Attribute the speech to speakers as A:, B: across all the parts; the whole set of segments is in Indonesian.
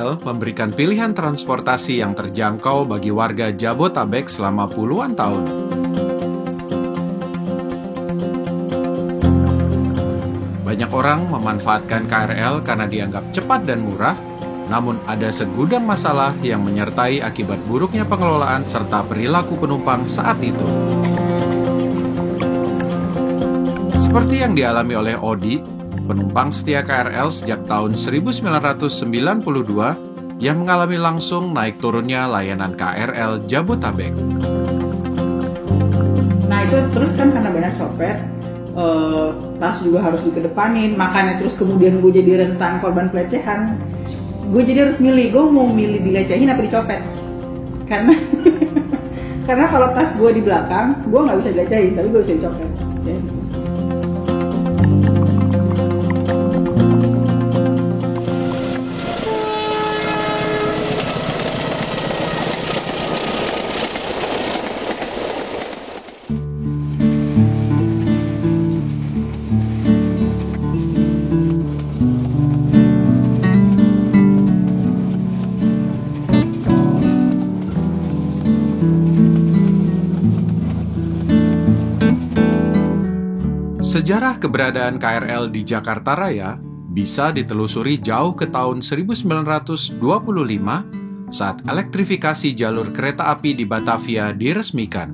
A: KRL memberikan pilihan transportasi yang terjangkau bagi warga Jabotabek selama puluhan tahun. Banyak orang memanfaatkan KRL karena dianggap cepat dan murah, namun ada segudang masalah yang menyertai akibat buruknya pengelolaan serta perilaku penumpang saat itu. Seperti yang dialami oleh Odi, penumpang setia KRL sejak tahun 1992 yang mengalami langsung naik turunnya layanan KRL Jabotabek.
B: Nah itu terus kan karena banyak copet, tas juga harus dikedepanin, makanya terus kemudian gue jadi rentan korban pelecehan. Gue jadi harus milih, gue mau milih dilecehin apa dicopet. Karena kalau tas gue di belakang, gue nggak bisa dilecehin, tapi gue bisa dicopet. Jadi.
A: Sejarah keberadaan KRL di Jakarta Raya bisa ditelusuri jauh ke tahun 1925 saat elektrifikasi jalur kereta api di Batavia diresmikan.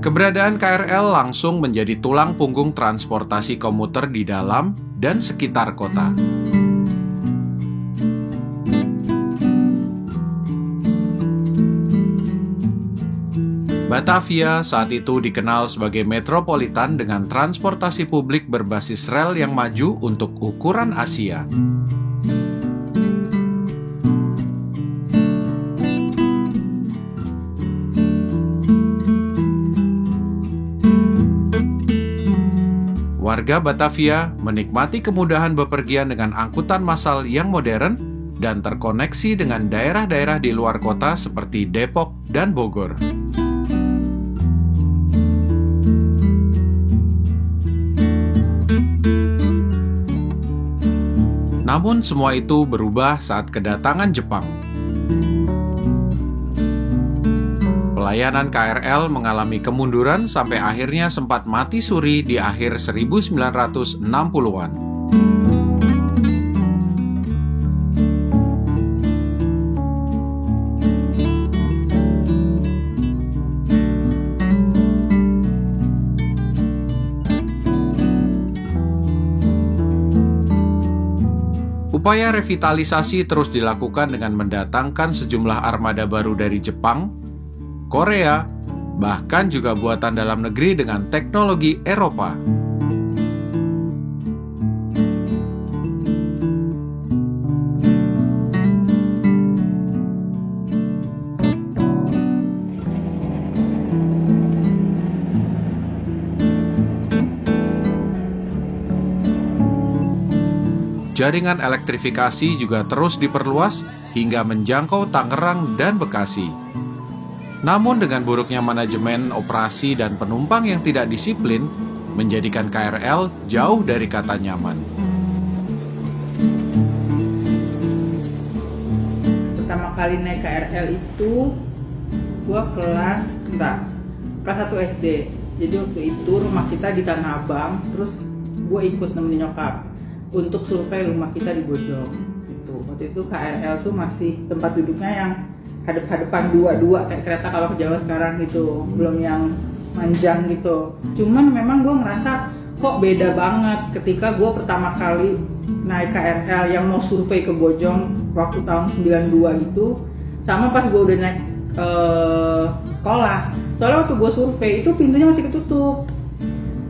A: Keberadaan KRL langsung menjadi tulang punggung transportasi komuter di dalam dan sekitar kota. Batavia saat itu dikenal sebagai metropolitan dengan transportasi publik berbasis rel yang maju untuk ukuran Asia. Warga Batavia menikmati kemudahan bepergian dengan angkutan massal yang modern dan terkoneksi dengan daerah-daerah di luar kota seperti Depok dan Bogor. Namun semua itu berubah saat kedatangan Jepang. Pelayanan KRL mengalami kemunduran sampai akhirnya sempat mati suri di akhir 1960-an. Upaya revitalisasi terus dilakukan dengan mendatangkan sejumlah armada baru dari Jepang, Korea, bahkan juga buatan dalam negeri dengan teknologi Eropa. Jaringan elektrifikasi juga terus diperluas hingga menjangkau Tangerang dan Bekasi. Namun dengan buruknya manajemen operasi dan penumpang yang tidak disiplin, menjadikan KRL jauh dari kata nyaman.
B: Pertama kali naik KRL itu, gue kelas 1 SD. Jadi waktu itu rumah kita di Tanah Abang, terus gue ikut nemenin nyokap untuk survei rumah kita di Bojong. Gitu. Waktu itu KRL tuh masih tempat duduknya yang hadap-hadapan dua kayak kereta kalau ke Jawa sekarang gitu, belum yang manjang gitu. Cuman memang gue ngerasa kok beda banget ketika gue pertama kali naik KRL yang mau survei ke Bojong waktu tahun 92 gitu, sama pas gue udah naik sekolah. Soalnya waktu gue survei itu pintunya masih ketutup.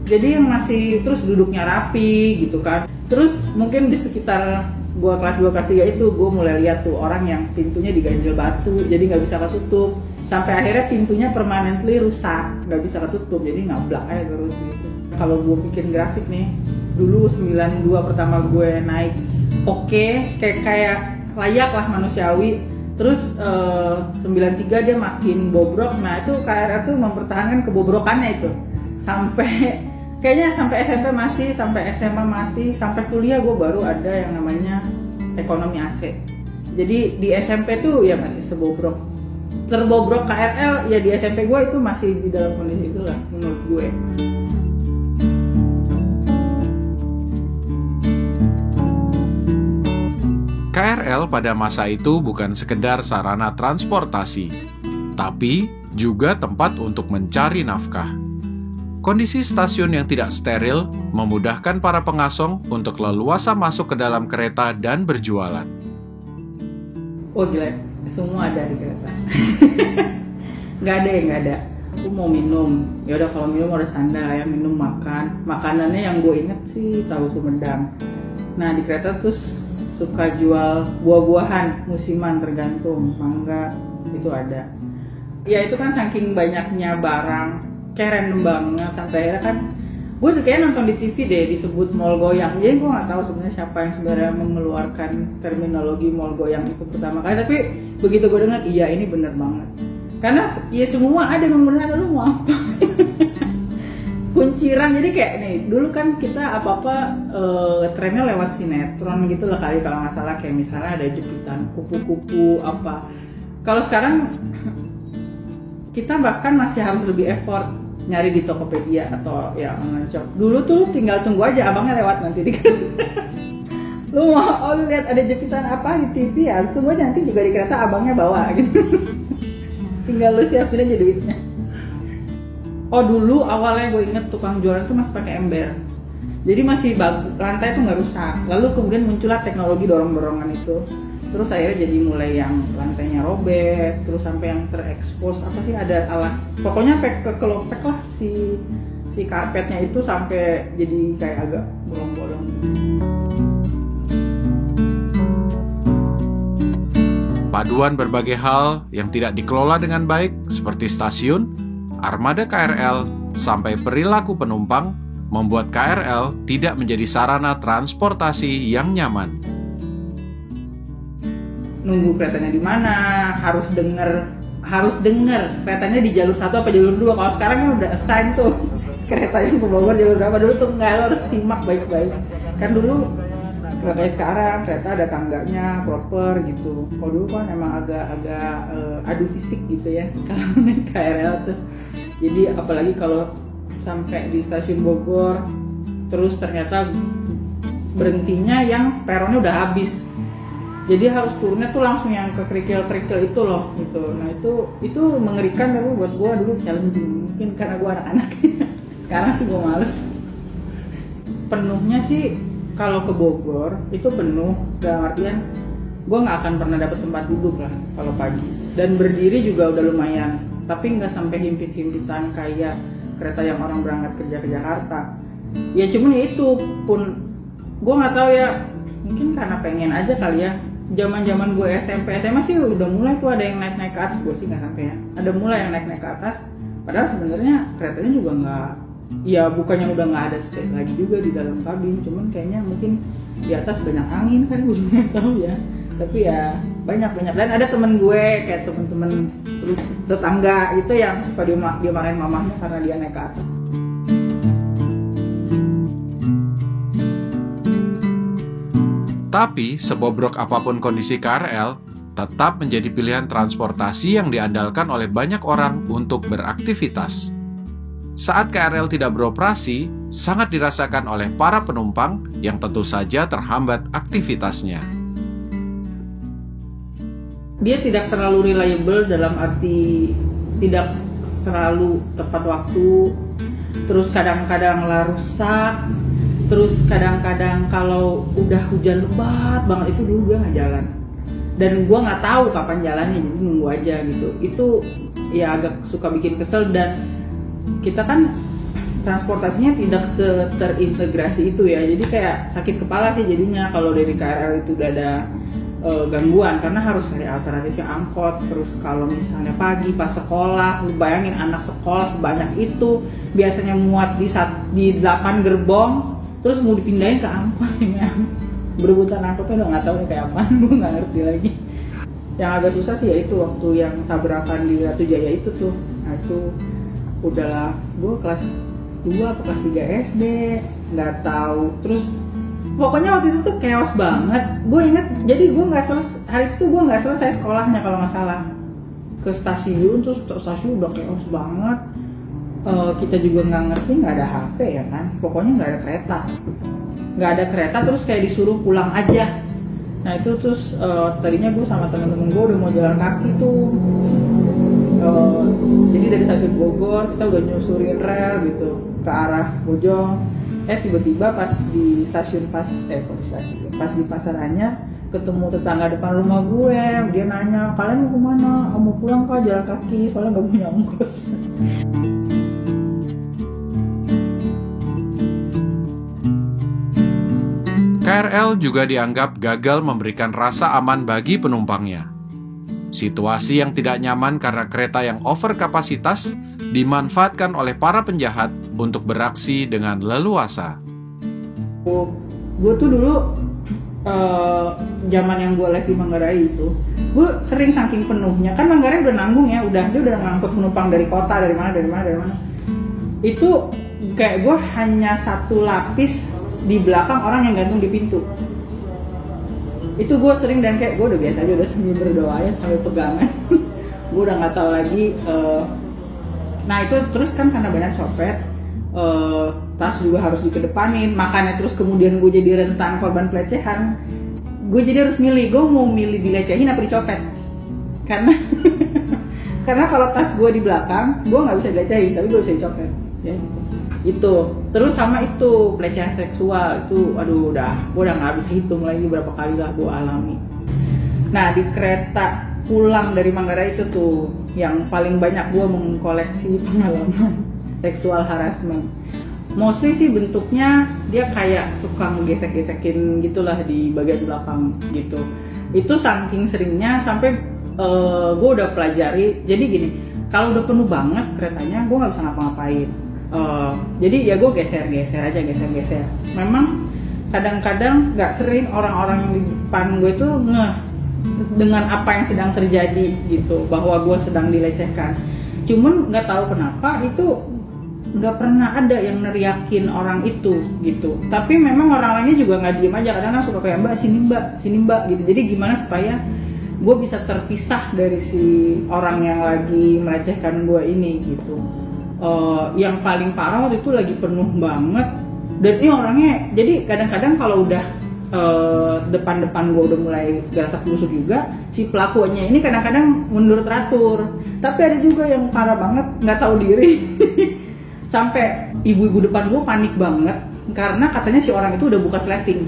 B: Jadi yang masih terus duduknya rapi gitu kan. Terus mungkin di sekitar gue kelas 2, kelas 3 itu gue mulai lihat tuh orang yang pintunya diganjel batu, jadi nggak bisa ketutup. Sampai akhirnya pintunya permanently rusak, nggak bisa ketutup, jadi ngablak aja terus gitu. Kalau gue bikin grafik nih, dulu 92 pertama gue naik, kayak layak lah manusiawi. Terus 93 dia makin bobrok, nah itu KRL tuh mempertahankan kebobrokannya itu. Sampai kayaknya sampai SMP masih, sampai SMA masih, sampai kuliah gue baru ada yang namanya ekonomi AC. Jadi di SMP tuh ya masih terbobrok KRL ya, di SMP gue itu masih di dalam kondisi itulah menurut gue.
A: KRL pada masa itu bukan sekedar sarana transportasi, tapi juga tempat untuk mencari nafkah. Kondisi stasiun yang tidak steril memudahkan para pengasong untuk leluasa masuk ke dalam kereta dan berjualan.
B: Oh gila, semua ada di kereta. Nggak ada. Aku mau minum, ya udah kalau minum harus standar ya, minum makan. Makanannya yang gue inget sih tahu Sumedang. Nah di kereta terus suka jual buah-buahan musiman, tergantung mangga itu ada. Ya itu kan saking banyaknya barang, kayak random banget, sampai akhirnya kan gue tuh kayak nonton di TV deh disebut mall goyang. Jadi gue nggak tahu sebenarnya siapa yang sebenarnya mengeluarkan terminologi mall goyang itu pertama kali, tapi begitu gue dengar iya ini bener banget, karena ya semua ada yang bener, lu mau apa. Kunciran, jadi kayak nih dulu kan kita apa-apa trennya lewat sinetron gitu lah kali kalau nggak salah, kayak misalnya ada jepitan kupu-kupu apa. Kalau sekarang kita bahkan masih harus lebih effort nyari di Tokopedia atau ya online shop. Dulu tuh tinggal tunggu aja abangnya lewat nanti di lu mau lu lihat ada jepitan apa di TV ya, tunggu aja nanti juga di kereta abangnya bawa gitu. Tinggal lu siapin aja duitnya. Oh dulu awalnya gue inget tukang jualan tuh masih pakai ember, jadi masih lantai tuh nggak rusak. Lalu kemudian muncullah teknologi dorong-dorongan itu. Terus akhirnya jadi mulai yang lantainya robek, terus sampai yang terekspos apa sih, ada alas, pokoknya kelopek lah si karpetnya itu sampai jadi kayak agak bolong-bolong.
A: Paduan berbagai hal yang tidak dikelola dengan baik seperti stasiun, armada KRL, sampai perilaku penumpang membuat KRL tidak menjadi sarana transportasi yang nyaman.
B: Nunggu keretanya di mana, harus denger keretanya di jalur 1 apa jalur 2. Kalau sekarang kan udah assign tuh kereta yang ke Bogor jalur berapa. Dulu tuh nggak, lo harus simak baik-baik. Kan dulu nggak kayak sekarang, kereta ada tangganya proper gitu. Kalau dulu kan emang agak adu fisik gitu ya kalau naik KRL tuh. Jadi apalagi kalau sampai di stasiun Bogor, terus ternyata berhentinya yang peronnya udah habis. Jadi harus turunnya tuh langsung yang ke kerikil-kerikil itu loh gitu. Nah itu mengerikan, tapi buat gue dulu challenging. Mungkin karena gue anak-anak. Sekarang sih gue males. Penuhnya sih kalau ke Bogor itu penuh, dalam artian gue nggak akan pernah dapet tempat duduk lah kalau pagi. Dan berdiri juga udah lumayan, tapi nggak sampai himpit-himpitan kayak kereta yang orang berangkat kerja ke Jakarta. Ya cuman ya itu pun gue nggak tahu ya, mungkin karena pengen aja kali ya. Zaman gue SMP SMA sih udah mulai tuh ada yang naik ke atas, gue sih nggak sampai ya. Ada mulai yang naik ke atas, padahal sebenarnya keretanya juga nggak, ya bukannya udah nggak ada space lagi juga di dalam kabin, cuman kayaknya mungkin di atas banyak angin kan, gue juga nggak tahu ya. Tapi ya banyak. Dan ada temen gue kayak temen tetangga itu yang suka dia marahin mamahnya karena dia naik ke atas.
A: Tapi, sebobrok apapun kondisi KRL, tetap menjadi pilihan transportasi yang diandalkan oleh banyak orang untuk beraktivitas. Saat KRL tidak beroperasi, sangat dirasakan oleh para penumpang yang tentu saja terhambat aktivitasnya.
B: Dia tidak terlalu reliable dalam arti tidak selalu tepat waktu, terus kadang-kadang lah rusak. Terus kadang-kadang kalau udah hujan lebat banget itu dulu gue nggak jalan, dan gue nggak tahu kapan jalannya, jadi nunggu aja gitu. Itu ya agak suka bikin kesel, dan kita kan transportasinya tidak terintegrasi itu ya, jadi kayak sakit kepala sih jadinya kalau dari KRL itu udah ada gangguan, karena harus cari alternatifnya angkot. Terus kalau misalnya pagi pas sekolah, lu bayangin anak sekolah sebanyak itu biasanya muat di 8 gerbong, terus mau dipindahin ke angkot ya. Berebutan angkotnya udah nggak tahu kayak apaan, gue nggak ngerti lagi. Yang agak susah sih ya itu waktu yang tabrakan di Ratu Jaya itu tuh. Nah itu udahlah, gue kelas 2 apa kelas 3 SD, nggak tahu. Terus pokoknya waktu itu tuh chaos banget. Gue inget, jadi gue nggak selesai hari itu, gue nggak selesai sekolahnya kalau nggak salah. Ke stasiun, terus stasiun udah chaos banget. Kita juga nggak ngerti, nggak ada HP ya kan. Pokoknya nggak ada kereta, terus kayak disuruh pulang aja. Nah itu terus tadinya gue sama temen-temen gue udah mau jalan kaki tuh. Jadi dari stasiun Bogor kita udah nyusurin rel gitu ke arah Bojong. Tiba-tiba pas di stasiun pas di Pasaranya ketemu tetangga depan rumah gue. Dia nanya, kalian mau kemana? Mau pulang kah jalan kaki? Soalnya nggak punya ongkos.
A: KRL juga dianggap gagal memberikan rasa aman bagi penumpangnya. Situasi yang tidak nyaman karena kereta yang over kapasitas dimanfaatkan oleh para penjahat untuk beraksi dengan leluasa.
B: Gue tuh dulu zaman yang gue les di Manggarai itu, gue sering saking penuhnya, kan Manggarai udah nanggung ya, dia udah ngangkut penumpang dari kota, dari mana. Itu kayak gue hanya satu lapis di belakang orang yang gantung di pintu. Itu gue sering, dan kayak gue udah biasa aja, udah sambil berdoa ya, sambil pegangan. Gue udah nggak tahu lagi. Nah itu terus kan karena banyak copet, tas juga harus dikedepanin, makanya terus kemudian gue jadi rentan korban pelecehan. Gue jadi harus milih, gue mau milih dilecehin apa dicopet. Karena kalau tas gue di belakang, gue nggak bisa dilecehin, tapi gue bisa dicopet. Ya, itu terus sama itu pelecehan seksual itu, aduh gue udah nggak bisa hitung lagi berapa kali lah gue alami. Nah di kereta pulang dari Manggarai itu tuh yang paling banyak gue mengkoleksi pengalaman seksual harassment. Mostly sih bentuknya dia kayak suka ngegesek-gesekin gitulah di bagian belakang gitu. Itu saking seringnya sampai gue udah pelajari. Jadi gini, kalau udah penuh banget keretanya gue nggak bisa ngapa-ngapain. Jadi ya gue geser aja. Memang kadang-kadang nggak sering orang-orang yang di depan gue itu ngeh dengan apa yang sedang terjadi gitu, bahwa gue sedang dilecehkan. Cuman nggak tahu kenapa itu nggak pernah ada yang neriakin orang itu gitu. Tapi memang orang lainnya juga nggak diem aja, kadang-kadang suka kayak sini mbak gitu. Jadi gimana supaya gue bisa terpisah dari si orang yang lagi melecehkan gue ini gitu. Yang paling parah waktu itu lagi penuh banget, dan ini orangnya jadi kadang-kadang kalau udah depan-depan gue udah mulai gerasak busuk juga, si pelakunya ini kadang-kadang mundur teratur. Tapi ada juga yang parah banget, nggak tahu diri. Sampai ibu-ibu depan gue panik banget karena katanya si orang itu udah buka sleting.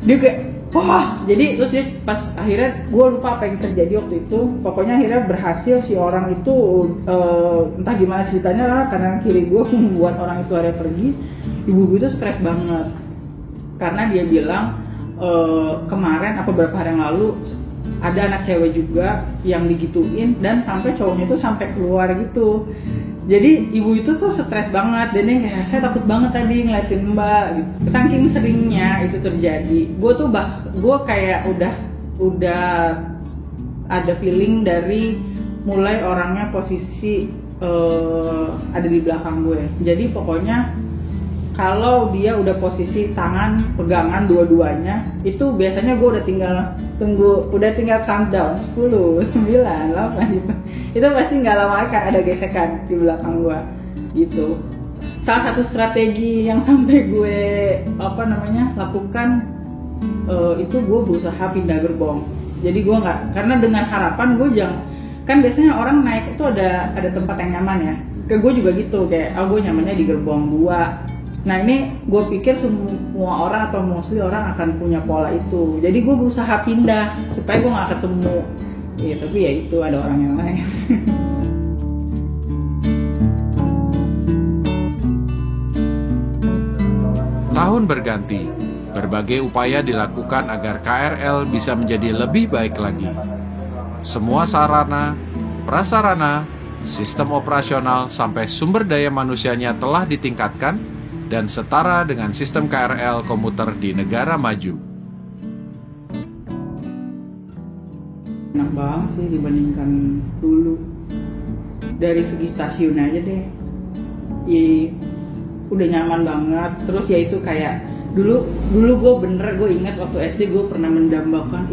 B: Dia kayak wah, jadi terus dia pas akhirnya gue lupa apa yang terjadi waktu itu. Pokoknya akhirnya berhasil si orang itu entah gimana ceritanya lah, karena kiri gue membuat orang itu akhirnya pergi. Ibu-ibu itu stres banget karena dia bilang kemarin apa beberapa hari yang lalu ada anak cewek juga yang digituin, dan sampai cowoknya itu sampai keluar gitu. Jadi ibu itu tuh stres banget, dan dia kayak saya takut banget tadi ngeliatin mbak gitu. Saking seringnya itu terjadi, gue kayak udah ada feeling dari mulai orangnya posisi ada di belakang gue. Jadi pokoknya kalau dia udah posisi tangan pegangan dua-duanya, itu biasanya gue udah tinggal countdown 10, 9, 8 gitu. Itu pasti nggak lama akan ada gesekan di belakang gue gitu. Salah satu strategi yang sampai gue lakukan itu gue berusaha pindah gerbong. Jadi gue nggak, karena dengan harapan gue kan biasanya orang naik itu ada tempat yang nyaman ya. Ke gue juga gitu, kayak gue nyamannya di gerbong 2. Nah ini gue pikir semua orang atau mostly orang akan punya pola itu. Jadi gue berusaha pindah supaya gue gak ketemu. Iya, tapi ya itu ada orang yang lain.
A: Tahun berganti, berbagai upaya dilakukan agar KRL bisa menjadi lebih baik lagi. Semua sarana, prasarana, sistem operasional sampai sumber daya manusianya telah ditingkatkan dan setara dengan sistem KRL komuter di negara maju.
B: Enak banget sih dibandingkan dulu. Dari segi stasiun aja deh. udah nyaman banget. Terus ya itu kayak dulu gue ingat waktu SD gue pernah mendambakan,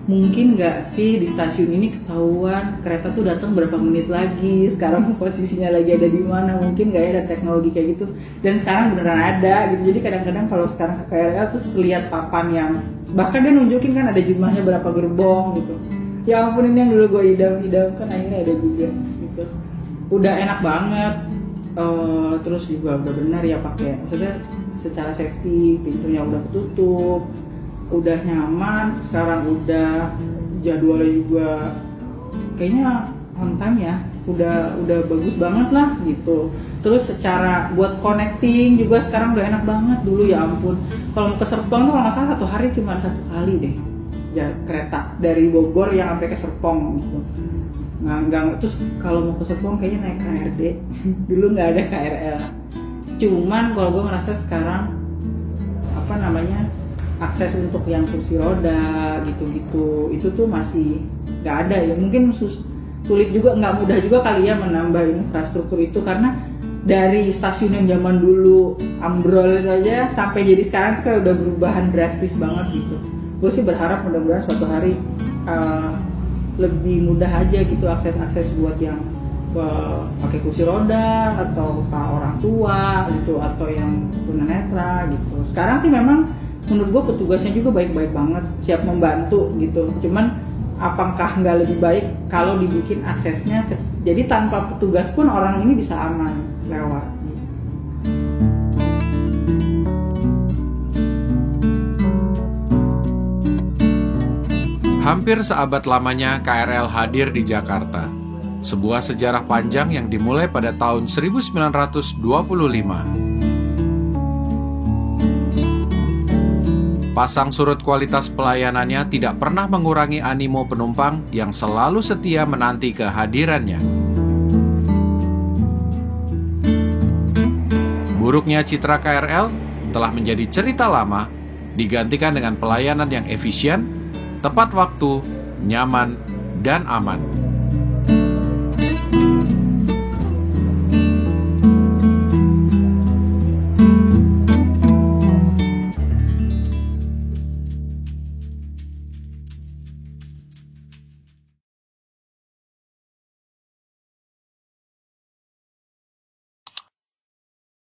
B: mungkin nggak sih di stasiun ini ketahuan kereta tuh datang berapa menit lagi, sekarang posisinya lagi ada di mana, mungkin nggak ya ada teknologi kayak gitu. Dan sekarang beneran ada gitu. Jadi kadang-kadang kalau sekarang ke KRL terus lihat papan yang bahkan dia nunjukin kan ada jumlahnya berapa gerbong gitu. Ya ampun, ini yang dulu gue idam-idamkan akhirnya ada juga gitu. Udah enak banget. Terus juga udah benar ya pakai, maksudnya secara safety, pintunya udah ketutup, udah nyaman. Sekarang udah jadwalnya juga kayaknya on time ya, udah bagus banget lah gitu. Terus secara buat connecting juga sekarang udah enak banget. Dulu ya ampun, kalau mau ke Serpong tuh kalau nggak salah 1 hari cuma 1 kali deh kereta dari Bogor yang sampai ke Serpong gitu. Nggak, terus kalau mau ke Serpong kayaknya naik KRD. Dulu nggak ada KRL. Cuman kalau gue ngerasa sekarang akses untuk yang kursi roda gitu-gitu itu tuh masih nggak ada ya. Mungkin sulit juga, nggak mudah juga kali ya menambah infrastruktur itu, karena dari stasiun yang zaman dulu ambrol itu aja sampai jadi sekarang tuh kayak udah perubahan drastis banget gitu. Gue sih berharap mudah-mudahan suatu hari lebih mudah aja gitu akses buat yang pakai kursi roda atau orang tua gitu, atau yang tunanetra gitu. Sekarang sih memang menurut gue petugasnya juga baik-baik banget, siap membantu gitu. Cuman apakah nggak lebih baik kalau dibikin aksesnya jadi tanpa petugas pun orang ini bisa aman lewat.
A: Hampir seabad lamanya KRL hadir di Jakarta. Sebuah sejarah panjang yang dimulai pada tahun 1925. Pasang surut kualitas pelayanannya tidak pernah mengurangi animo penumpang yang selalu setia menanti kehadirannya. Buruknya citra KRL telah menjadi cerita lama, digantikan dengan pelayanan yang efisien, tepat waktu, nyaman, dan aman.